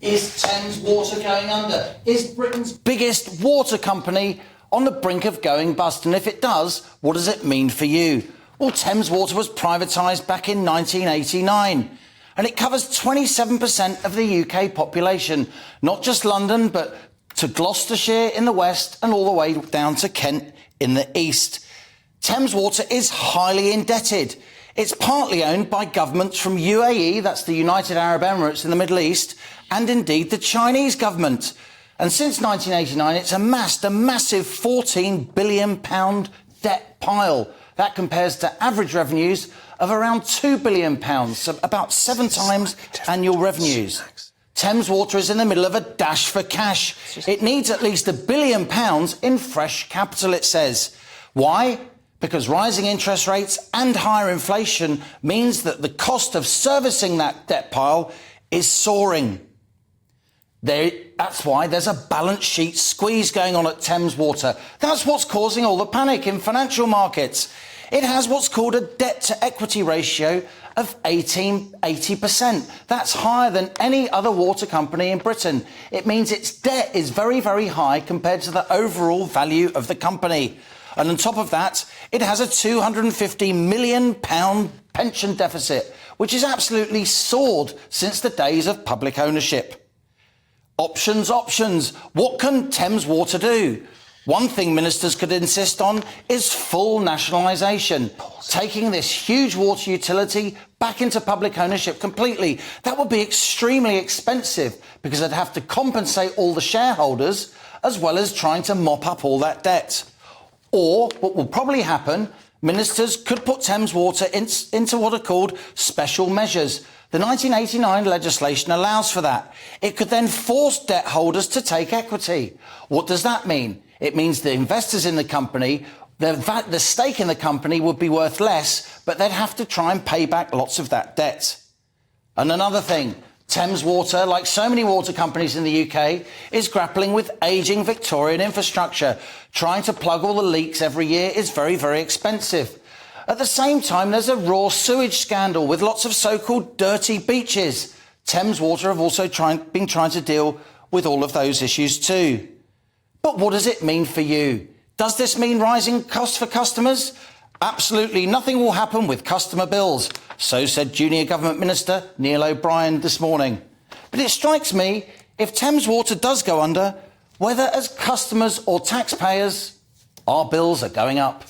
Is Thames Water going under? Is Britain's biggest water company on the brink of going bust? And if it does, what does it mean for you? Well, Thames Water was privatised back in 1989, and it covers 27% of the UK population, not just London, but to Gloucestershire in the west and all the way down to Kent in the east. Thames Water is highly indebted. It's partly owned by governments from UAE, that's the United Arab Emirates in the Middle East, and indeed the Chinese government. And since 1989, it's amassed a massive £14 billion debt pile. That compares to average revenues of around £2 billion, so about 7 times annual revenues. Thames Water is in the middle of a dash for cash. It needs at least £1 billion in fresh capital, it says. Why? Because rising interest rates and higher inflation means that the cost of servicing that debt pile is soaring. That's why there's a balance sheet squeeze going on at Thames Water. That's what's causing all the panic in financial markets. It has what's called a debt-to-equity ratio of 80%. That's higher than any other water company in Britain. It means its debt is very, very high compared to the overall value of the company. And on top of that, it has a £250 million pension deficit, which has absolutely soared since the days of public ownership. Options. What can Thames Water do? One thing ministers could insist on is full nationalisation, taking this huge water utility back into public ownership completely. That would be extremely expensive because they'd have to compensate all the shareholders as well as trying to mop up all that debt. Or, what will probably happen, ministers could put Thames Water into what are called special measures. The 1989 legislation allows for that. It could then force debt holders to take equity. What does that mean? It means the investors in the company, the stake in the company would be worth less, but they'd have to try and pay back lots of that debt. And another thing, Thames Water, like so many water companies in the UK, is grappling with ageing Victorian infrastructure. Trying to plug all the leaks every year is very, very expensive. At the same time, there's a raw sewage scandal with lots of so-called dirty beaches. Thames Water have also been trying to deal with all of those issues too. But what does it mean for you? Does this mean rising costs for customers? Absolutely nothing will happen with customer bills. So said Junior Government Minister Neil O'Brien this morning. But it strikes me, if Thames Water does go under, whether as customers or taxpayers, our bills are going up.